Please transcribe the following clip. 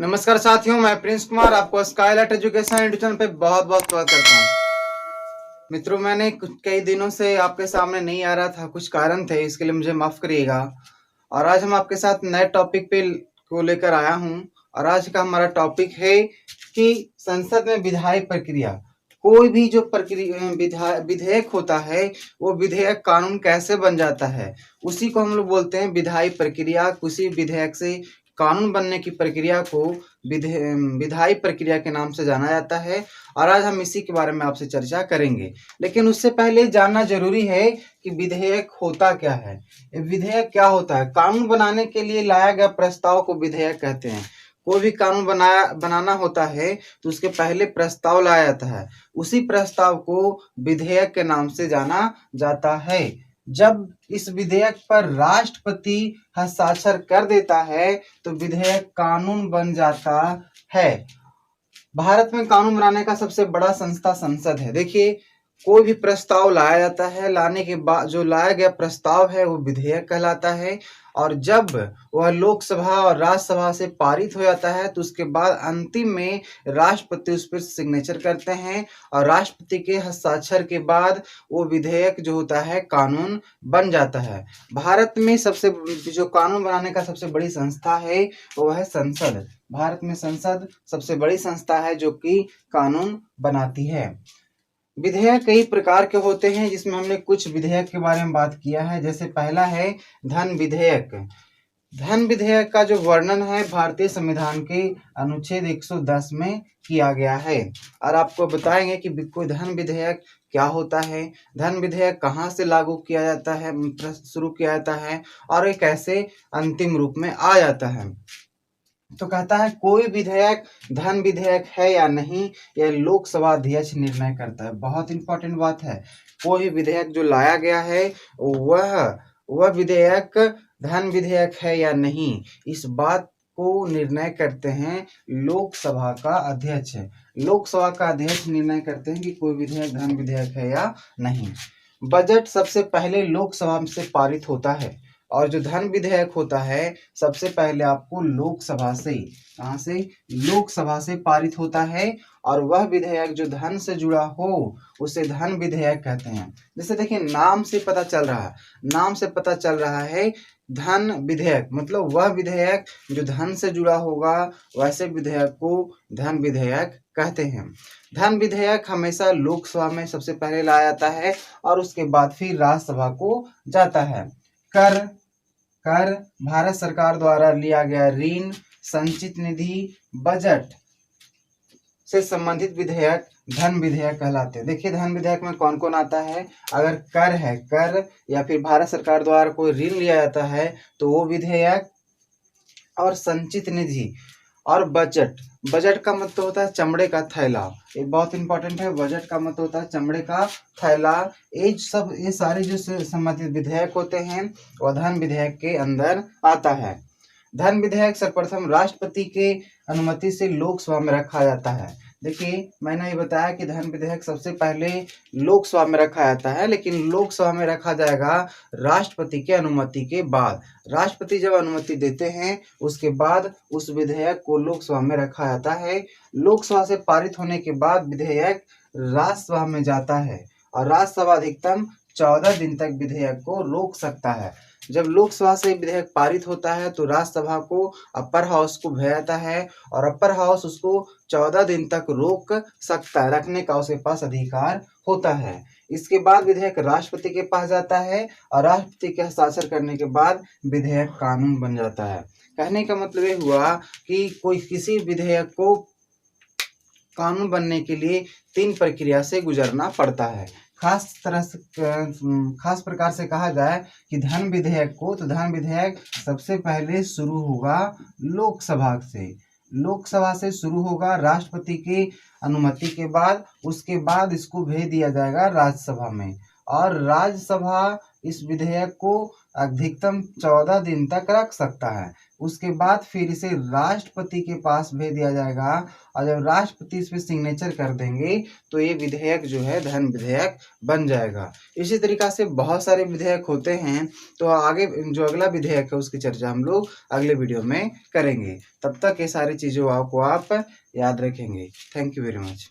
नमस्कार साथियों, मैं प्रिंस कुमार आपको स्काईलाइट एजुकेशन यूट्यूब चैनल पे बहुत बहुत स्वागत करता हूँ। मित्रों, मैंने कई दिनों से आपके सामने नहीं आ रहा था, कुछ कारण थे, इसके लिए मुझे माफ करिएगा। और आज हम आपके साथ नए टॉपिक पे को लेकर आया हूँ। और आज का हमारा टॉपिक है कि संसद में विधायी प्रक्रिया। कोई भी जो प्रक्रिया विधेयक होता है, वो विधेयक कानून कैसे बन जाता है, उसी को हम लोग बोलते हैं विधायी प्रक्रिया। किसी विधेयक से कानून बनने की प्रक्रिया को विधायी प्रक्रिया के नाम से जाना जाता है। और आज हम इसी के बारे में आपसे चर्चा करेंगे। लेकिन उससे पहले जानना जरूरी है कि विधेयक होता क्या है। विधेयक क्या होता है? कानून बनाने के लिए लाया गया प्रस्ताव को विधेयक कहते हैं। कोई भी कानून बनाना होता है तो उसके पहले प्रस्ताव लाया जाता है, उसी प्रस्ताव को विधेयक के नाम से जाना जाता है। जब इस विधेयक पर राष्ट्रपति हस्ताक्षर कर देता है तो विधेयक कानून बन जाता है। भारत में कानून बनाने का सबसे बड़ा संस्था संसद है। देखिए, कोई भी प्रस्ताव लाया जाता है, लाने के बाद जो लाया गया प्रस्ताव है वो विधेयक कहलाता है। और जब वह लोकसभा और राज्यसभा से पारित हो जाता है तो उसके बाद अंतिम में राष्ट्रपति उस पर सिग्नेचर करते हैं। और राष्ट्रपति के हस्ताक्षर के बाद वो विधेयक जो होता है कानून बन जाता है। भारत में सबसे जो कानून बनाने का सबसे बड़ी संस्था है वो है संसद। भारत में संसद सबसे बड़ी संस्था है जो कि कानून बनाती है। विधेयक कई प्रकार के होते हैं, जिसमें हमने कुछ विधेयक के बारे में बात किया है। जैसे पहला है धन विधेयक। धन विधेयक का जो वर्णन है भारतीय संविधान के अनुच्छेद 110 में किया गया है। और आपको बताएंगे कि कोई धन विधेयक क्या होता है, धन विधेयक कहाँ से लागू किया जाता है, शुरू किया जाता है, और ये कैसे अंतिम रूप में आ जाता है। तो कहता है कोई विधेयक धन विधेयक है या नहीं, यह लोकसभा अध्यक्ष निर्णय करता है। बहुत इंपॉर्टेंट बात है। कोई विधेयक जो लाया गया है वह विधेयक धन विधेयक है या नहीं, इस बात को निर्णय करते हैं लोकसभा का अध्यक्ष। लोकसभा का अध्यक्ष निर्णय करते हैं कि कोई विधेयक धन विधेयक है या नहीं। बजट सबसे पहले लोकसभा से पारित होता है। और जो धन विधेयक होता है सबसे पहले आपको लोकसभा से, कहाँ से? लोकसभा से पारित होता है। और वह विधेयक जो धन से जुड़ा हो उसे धन विधेयक कहते हैं। जैसे देखिए, नाम से पता चल रहा है धन विधेयक, मतलब वह विधेयक जो धन से जुड़ा होगा, वैसे विधेयक को धन विधेयक कहते हैं। धन विधेयक हमेशा लोकसभा में सबसे पहले लाया जाता है और उसके बाद फिर राज्यसभा को जाता है। कर भारत सरकार द्वारा लिया गया ऋण, संचित निधि, बजट से संबंधित विधेयक धन विधेयक कहलाते हैं। देखिए, धन विधेयक में कौन कौन आता है। अगर कर है, कर या फिर भारत सरकार द्वारा कोई ऋण लिया जाता है तो वो विधेयक, और संचित निधि, और बजट का मतलब होता है चमड़े का थैला। ये बहुत इंपॉर्टेंट है। बजट का मतलब होता है चमड़े का थैला। ये सारे जो संबंधित विधेयक होते हैं वह धन विधेयक के अंदर आता है। धन विधेयक सर्वप्रथम राष्ट्रपति के अनुमति से लोकसभा में रखा जाता है। देखिए, मैंने ये बताया कि धन विधेयक सबसे पहले लोकसभा में रखा जाता है, लेकिन लोकसभा में रखा जाएगा राष्ट्रपति के अनुमति के बाद। राष्ट्रपति जब अनुमति देते हैं उसके बाद उस विधेयक को लोकसभा में रखा जाता है। लोकसभा से पारित होने के बाद विधेयक राज्यसभा में जाता है और राज्यसभा अधिकतम 14 दिन तक विधेयक को रोक सकता है। जब लोकसभा से विधेयक पारित होता है तो राज्यसभा को अपर हाउस को भेजा जाता है और अपर हाउस उसको 14 दिन तक रोक सकता है, रखने का उसके पास अधिकार होता है। इसके बाद विधेयक राष्ट्रपति के पास जाता है और राष्ट्रपति के हस्ताक्षर करने के बाद विधेयक कानून बन जाता है। कहने का मतलब ये हुआ कि किसी विधेयक को कानून बनने के लिए 3 प्रक्रिया से गुजरना पड़ता है। खास प्रकार से कहा जाए कि धन विधेयक को, तो धन विधेयक सबसे पहले शुरू होगा लोकसभा से। लोकसभा से शुरू होगा राष्ट्रपति की अनुमति के बाद। उसके बाद इसको भेज दिया जाएगा राज्यसभा में और राज्यसभा इस विधेयक को अधिकतम 14 दिन तक रख सकता है। उसके बाद फिर इसे राष्ट्रपति के पास भेज दिया जाएगा और जब राष्ट्रपति इस पर सिग्नेचर कर देंगे तो ये विधेयक जो है धन विधेयक बन जाएगा। इसी तरीक़ा से बहुत सारे विधेयक होते हैं। तो आगे जो अगला विधेयक है उसकी चर्चा हम लोग अगले वीडियो में करेंगे। तब तक ये सारी चीज़ों को आप याद रखेंगे। Thank you very much.